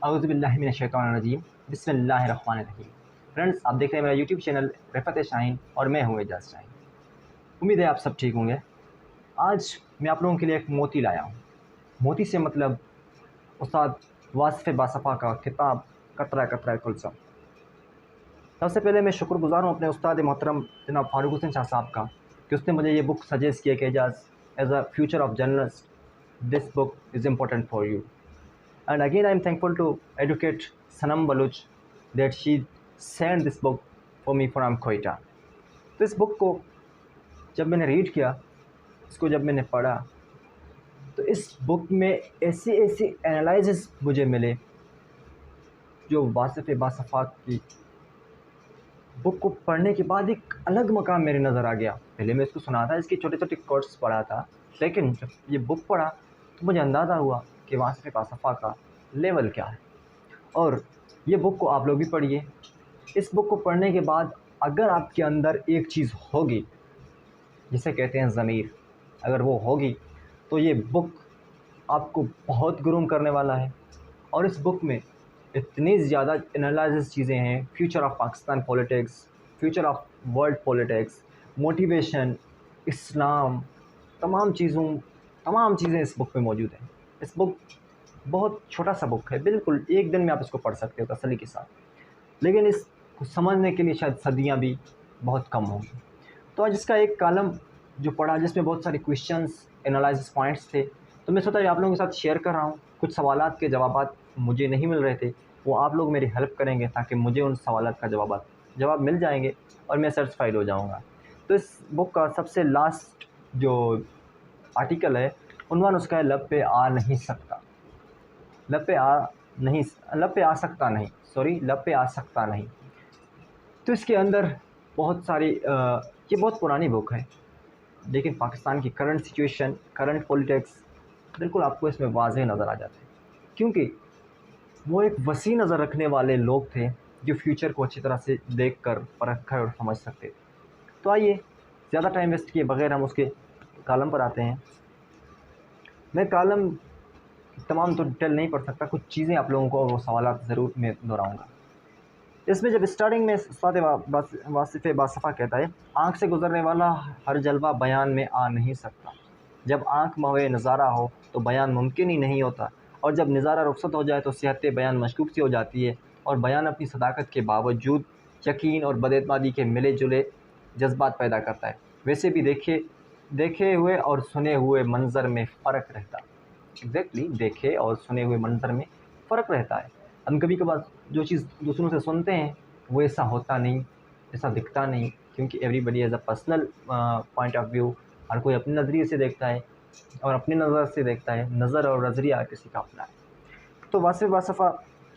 اعوذ باللہ من الشیطان الرجیم بسم اللہ الرحمن الرحیم۔ فرینڈس، آپ دیکھ رہے ہیں میرا یوٹیوب چینل رفعت شاہین اور میں ہوں اعجاز شاہین۔ امید ہے آپ سب ٹھیک ہوں گے۔ آج میں آپ لوگوں کے لیے ایک موتی لایا ہوں۔ موتی سے مطلب استاد واصف باصفا کا کتاب قطرہ قطرہ کلثم۔ سب سے پہلے میں شکر گزار ہوں اپنے استاد محترم جناب فاروق حسین شاہ صاحب کا کہ اس نے مجھے یہ بک سجیسٹ کیا کہ Ejaz is a future of journalist this book is important for you. And again, I am thankful to Educate Sanam Baluch that she sent this book for me from Quetta. تو اس بک کو جب میں نے ریڈ کیا، اس کو جب میں نے پڑھا، تو اس بک میں ایسے انالائزز مجھے ملے جو واصف باصفات کی بک کو پڑھنے کے بعد ایک الگ مقام میرے نظر آ گیا۔ پہلے میں اس کو سنا تھا، اس کی چھوٹے چھوٹے کوٹس پڑھا تھا، لیکن جب یہ بک پڑھا تو مجھے اندازہ ہوا کہ واصف باصفا کا لیول کیا ہے۔ اور یہ بک کو آپ لوگ بھی پڑھیے۔ اس بک کو پڑھنے کے بعد اگر آپ کے اندر ایک چیز ہوگی جسے کہتے ہیں ضمیر، اگر وہ ہوگی تو یہ بک آپ کو بہت گروم کرنے والا ہے۔ اور اس بک میں اتنی زیادہ انالائزز چیزیں ہیں، future of Pakistan politics, future of world politics, motivation, اسلام، تمام چیزیں اس بک میں موجود ہیں۔ اس بک بہت چھوٹا سا بک ہے، بالکل ایک دن میں آپ اس کو پڑھ سکتے ہو تسلی کے ساتھ، لیکن اس کو سمجھنے کے لیے شاید صدیاں بھی بہت کم ہوں گی۔ تو آج اس کا ایک کالم جو پڑھا جس میں بہت سارے کویشچنس، انالائسس پوائنٹس تھے، تو میں سوچا آپ لوگوں کے ساتھ شیئر کر رہا ہوں۔ کچھ سوالات کے جوابات مجھے نہیں مل رہے تھے، وہ آپ لوگ میری ہیلپ کریں گے تاکہ مجھے ان سوالات کا جواب مل جائیں گے اور میں سیٹسفائیڈ ہو جاؤں گا۔ تو اس بک کا سب سے لاسٹ جو آرٹیکل ہے، عنوان اس کا ہے لب پہ آ نہیں سکتا، لب پہ آ سکتا نہیں۔ تو اس کے اندر بہت ساری یہ بہت پرانی بک ہے، لیکن پاکستان کی کرنٹ سچویشن، کرنٹ پولیٹکس بالکل آپ کو اس میں واضح نظر آ جاتے ہیں، کیونکہ وہ ایک وسیع نظر رکھنے والے لوگ تھے جو فیوچر کو اچھی طرح سے دیکھ کر پرکھ کر اور سمجھ سکتے تھے۔ تو آئیے زیادہ ٹائم ویسٹ کیے بغیر ہم اس کے کالم پر آتے ہیں۔ میں کالم تمام تو ڈیٹیل نہیں پڑھ سکتا، کچھ چیزیں آپ لوگوں کو اور وہ سوالات ضرور میں دہراؤں گا۔ اس میں جب اسٹارٹنگ میں استاد واصف باصفا کہتا ہے، آنکھ سے گزرنے والا ہر جلوہ بیان میں آ نہیں سکتا، جب آنکھ موے نظارہ ہو تو بیان ممکن ہی نہیں ہوتا، اور جب نظارہ رخصت ہو جائے تو صحت بیان مشکوک سی ہو جاتی ہے، اور بیان اپنی صداقت کے باوجود یقین اور بد اعتمادی کے ملے جلے جذبات پیدا کرتا ہے۔ ویسے بھی دیکھے ہوئے اور سنے ہوئے منظر میں فرق رہتا ہے۔ ایگزیکٹلی دیکھے اور سنے ہوئے منظر میں فرق رہتا ہے۔ ہم کبھی کبھار جو چیز دوسروں سے سنتے ہیں وہ ایسا ہوتا نہیں، ایسا دکھتا نہیں، کیونکہ everybody is a personal point of view, ہر کوئی اپنے نظریے سے دیکھتا ہے اور اپنی نظر سے دیکھتا ہے، نظر اور نظریہ کسی کا اپنا ہے۔ تو واصف باصفا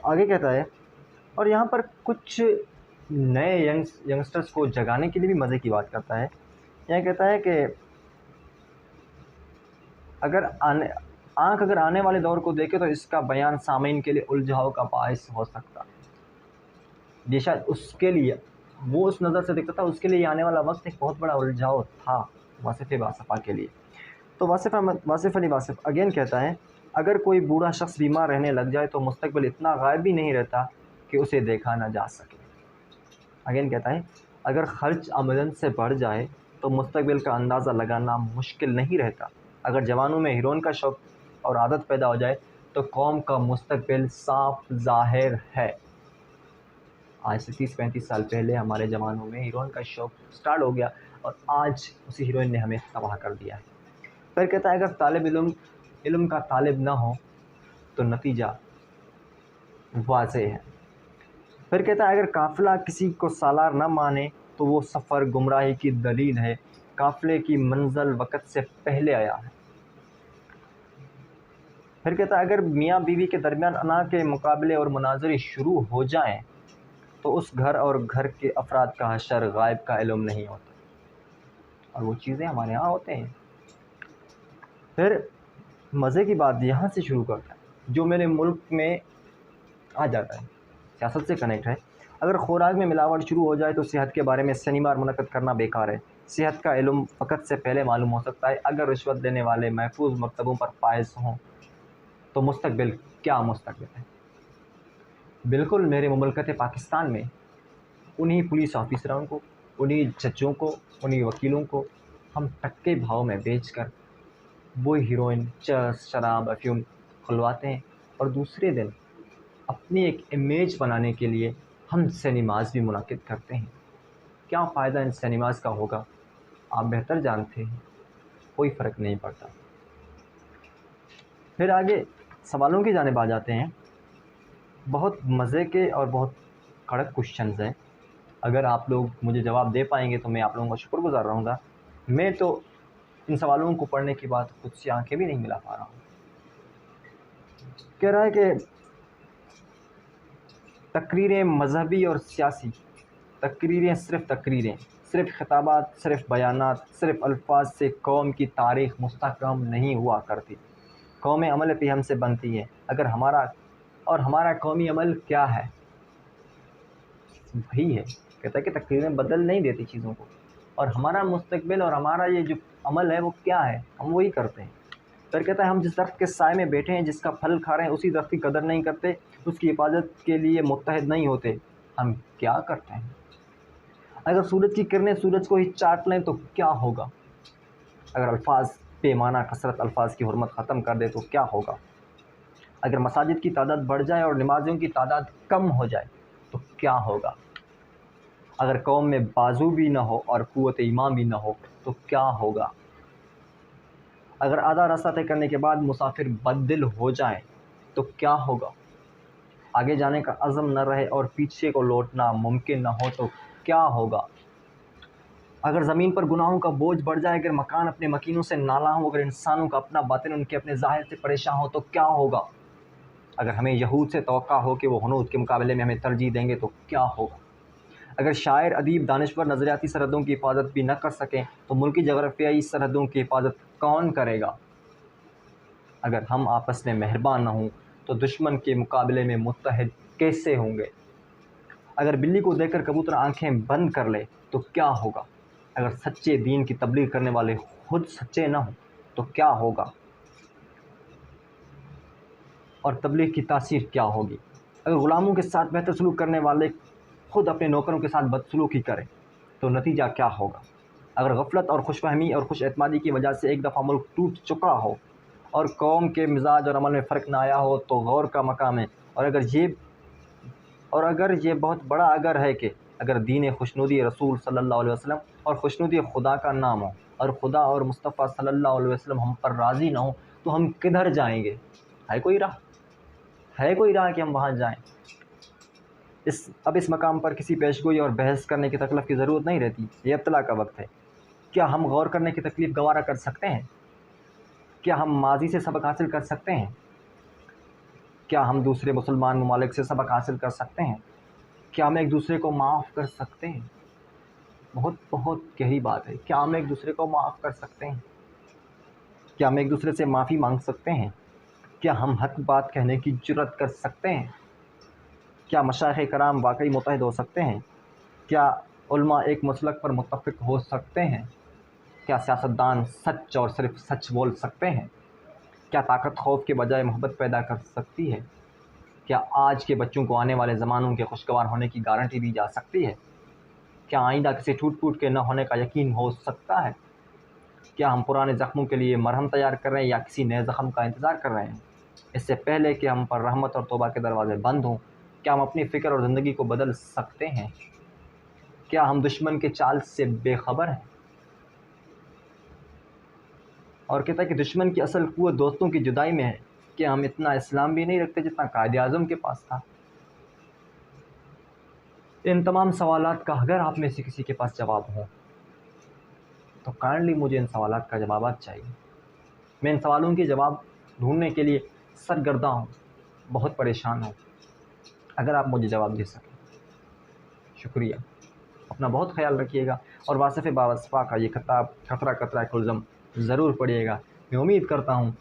آگے کہتا ہے، اور یہاں پر کچھ نئے ینگسٹرز کو جگانے کے لیے بھی مزے کی بات کرتا ہے۔ یہ کہتا ہے کہ آنکھ اگر آنے والے دور کو دیکھے تو اس کا بیان سامعین کے لیے الجھاؤ کا باعث ہو سکتا ہے۔ یہ شاید اس کے لیے، وہ اس نظر سے دیکھتا تھا، اس کے لیے آنے والا وقت ایک بہت بڑا الجھاؤ تھا واصف باصفا کے لیے۔ تو واصف علی واصف اگین کہتا ہے، اگر کوئی بوڑھا شخص بیمار رہنے لگ جائے تو مستقبل اتنا غائب بھی نہیں رہتا کہ اسے دیکھا نہ جا سکے۔ اگین کہتا ہے، اگر خرچ آمدن سے بڑھ جائے تو مستقبل کا اندازہ لگانا مشکل نہیں رہتا، اگر جوانوں میں ہیروئن کا شوق اور عادت پیدا ہو جائے تو قوم کا مستقبل صاف ظاہر ہے۔ آج سے 30-35 سال پہلے ہمارے جوانوں میں ہیروئن کا شوق سٹارٹ ہو گیا اور آج اسی ہیروئن نے ہمیں تباہ کر دیا ہے۔ پھر کہتا ہے، اگر طالب علم کا طالب نہ ہو تو نتیجہ واضح ہے۔ پھر کہتا ہے، اگر قافلہ کسی کو سالار نہ مانے تو وہ سفر گمراہی کی دلیل ہے، قافلے کی منزل وقت سے پہلے آیا ہے۔ پھر کہتا ہے، اگر میاں بیوی کے درمیان انا کے مقابلے اور مناظرے شروع ہو جائیں تو اس گھر اور گھر کے افراد کا حشر غائب کا علم نہیں ہوتا، اور وہ چیزیں ہمارے ہاں ہوتے ہیں۔ پھر مزے کی بات یہاں سے شروع کرتا ہے جو میرے ملک میں آ جاتا ہے، سیاست سے کنیکٹ ہے۔ اگر خوراک میں ملاوٹ شروع ہو جائے تو صحت کے بارے میں سیمینار منعقد کرنا بیکار ہے، صحت کا علم وقت سے پہلے معلوم ہو سکتا ہے۔ اگر رشوت دینے والے محفوظ مرتبوں پر فائز ہوں تو مستقبل کیا مستقبل ہے۔ بالکل मेरे मुमलकत पाकिस्तान में उन्हीं पुलिस ऑफिसरों को, उन्हीं जजों को, उन्हीं वकीलों को हम टक्के भाव में बेचकर वो हीरोइन, चरस, शराब, अफीम खुलवाते हैं और दूसरे दिन अपनी एक इमेज बनाने के लिए हम सिनेमाज़ भी मुनाकिद करते हैं। क्या फ़ायदा इन सिनेमाज़ का होगा, आप बेहतर जानते हैं, कोई फ़र्क नहीं पड़ता। फिर आगे सवालों की जानिब आ जाते हैं। बहुत मज़े के और बहुत कड़क क्वेश्चंस हैं। अगर आप लोग मुझे जवाब दे पाएंगे तो मैं आप लोगों का शुक्रगुज़ार रहूँगा। मैं तो इन सवालों को पढ़ने के बाद खुद से आंखें भी नहीं मिला पा रहा हूँ। कह रहा है कि तकरीरें मजहबी और सियासी, तकरीरें, सिर्फ़ खिताबात, सिर्फ़ बयानात, सिर्फ़ अल्फाज से कौम की तारीख़ मुस्तहकम नहीं हुआ करती। कौमें अमल पे हमसे बनती हैं। अगर हमारा कौमी अमल क्या है? वही है। कहता है कि तकरीरें बदल नहीं देती चीज़ों को, और हमारा मुस्तकबिल और हमारा ये जो अमल है वो क्या है, हम वही करते हैं। फिर कहता है हम जिस दरख्त के साए में बैठे हैं, जिसका फल खा रहे हैं, उसी दरख्त की कदर नहीं करते, उसकी हिफाजत के लिए मुत्तहद नहीं होते। हम क्या करते हैं? अगर सूरज की किरणें सूरज को ही चाट लें तो क्या होगा? अगर अल्फाज बेमाना कसरत अल्फाज की हुर्मत ख़त्म कर दे तो क्या होगा? अगर मसाजिद की तादाद बढ़ जाए और नमाजियों की तादाद कम हो जाए तो क्या होगा? अगर कौम में बाजू भी ना हो और क़ुव्वत ईमान भी ना हो तो क्या होगा? अगर आधा रास्ता तय करने के बाद मुसाफिर बददिल हो जाए तो क्या होगा? आगे जाने का अज़म न रहे और पीछे को लौटना मुमकिन न हो तो क्या होगा? अगर ज़मीन पर गुनाहों का बोझ बढ़ जाए, अगर मकान अपने मकीनों से नाला हो, अगर इंसानों का अपना बातिन उनके अपने ज़ाहिर से परेशान हो तो क्या होगा? अगर हमें यहूद से तवक्का हो कि वो हनूद के मुकाबले में हमें तरजीह देंगे तो क्या होगा? अगर शायर, अदीब, दानिश्वर नज़रियाती सरहदों की हिफाजत भी न कर सकें तो मुल्की जग़रफ़ियाई सरहदों की हिफाजत कौन करेगा? अगर हम आपस में मेहरबान न हों तो दुश्मन के मुकाबले में मुत्तहद कैसे होंगे? अगर बिल्ली को देखकर कबूतर आंखें बंद कर ले तो क्या होगा? अगर सच्चे दीन की तबलीग करने वाले खुद सच्चे न हों तो क्या होगा? और तबलीग की तासीर क्या होगी? अगर ग़ुलामों के साथ बेहतर सलूक करने वाले खुद अपने नौकरों के साथ बदसलूकी करें तो नतीजा क्या होगा? अगर गफलत और खुशफहमी और खुश एतमादी की वजह से एक दफ़ा मुल्क टूट चुका हो और कौम के मिजाज और अमल में फ़र्क ना आया हो तो गौर का मकाम है। और अगर ये बहुत बड़ा अगर है कि अगर दीन खुशनुदी रसूल सल्लल्लाहु अलैहि वसल्लम और खुशनुदी खुदा का नाम हो और खुदा और मुस्तफ़ा सल्लल्लाहु अलैहि वसल्लम हम पर राज़ी ना हो तो हम किधर जाएंगे? है कोई राह कि हम वहाँ जाएं? अब इस मकाम पर किसी पेशगोई और बहस करने की तकलीफ़ की ज़रूरत नहीं रहती। ये इब्तिला का वक्त है। क्या हम गौर करने की तकलीफ़ गवारा कर सकते हैं? क्या हम माजी से सबक हासिल कर सकते हैं? क्या हम दूसरे मुसलमान ममालिक से सबक हासिल कर सकते हैं? क्या हम एक दूसरे को माफ़ कर सकते हैं? बहुत बहुत गहरी बात है। क्या हम एक दूसरे को माफ़ कर सकते हैं? क्या हम एक दूसरे से माफ़ी मांग सकते हैं? क्या हम हक बात कहने की जुर्रत कर सकते हैं? क्या मशाइख़ कराम वाकई मुत्तहिद हो सकते हैं? क्या उलमा एक मसलक पर मुत्तफ़िक़ हो सकते हैं? क्या सियासतदान सच और सिर्फ़ सच बोल सकते हैं? क्या ताकत खौफ के बजाय मोहब्बत पैदा कर सकती है? क्या आज के बच्चों को आने वाले ज़मानों के खुशगवार होने की गारंटी दी जा सकती है? क्या आइंदा किसी टूट फूट के न होने का यकीन हो सकता है? क्या हम पुराने ज़ख्मों के लिए मरहम तैयार कर रहे हैं या किसी नए ज़ख्म का इंतज़ार कर रहे हैं इससे पहले कि हम पर रहमत और तौबा के दरवाज़े बंद हों? क्या हम अपनी फ़िक्र और ज़िंदगी को बदल सकते हैं? क्या हम दुश्मन के चाल से बेखबर हैं? और कहता है कि दुश्मन की असल क़ुव्वत दोस्तों की जुदाई में है कि हम इतना इस्लाम भी नहीं रखते जितना कायदे आज़म के पास था। इन तमाम सवालात का अगर आप में से किसी के पास जवाब हो तो काइंडली मुझे इन सवालात का जवाब चाहिए। मैं इन सवालों के जवाब ढूंढने के लिए सरगर्दा हूँ, बहुत परेशान हूँ। अगर आप मुझे जवाब दे सकें, शुक्रिया। अपना बहुत ख्याल रखिएगा और वासिफ़ बावस्फ़ा का ये किताब कतरा कतरा कुल्ज़म ज़रूर पढ़िएगा। मैं उम्मीद करता हूँ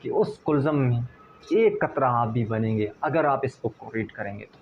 कि उस कुल्ज़म में एक कतरा आप भी बनेंगे अगर आप इस बुक को रीड करेंगे तो।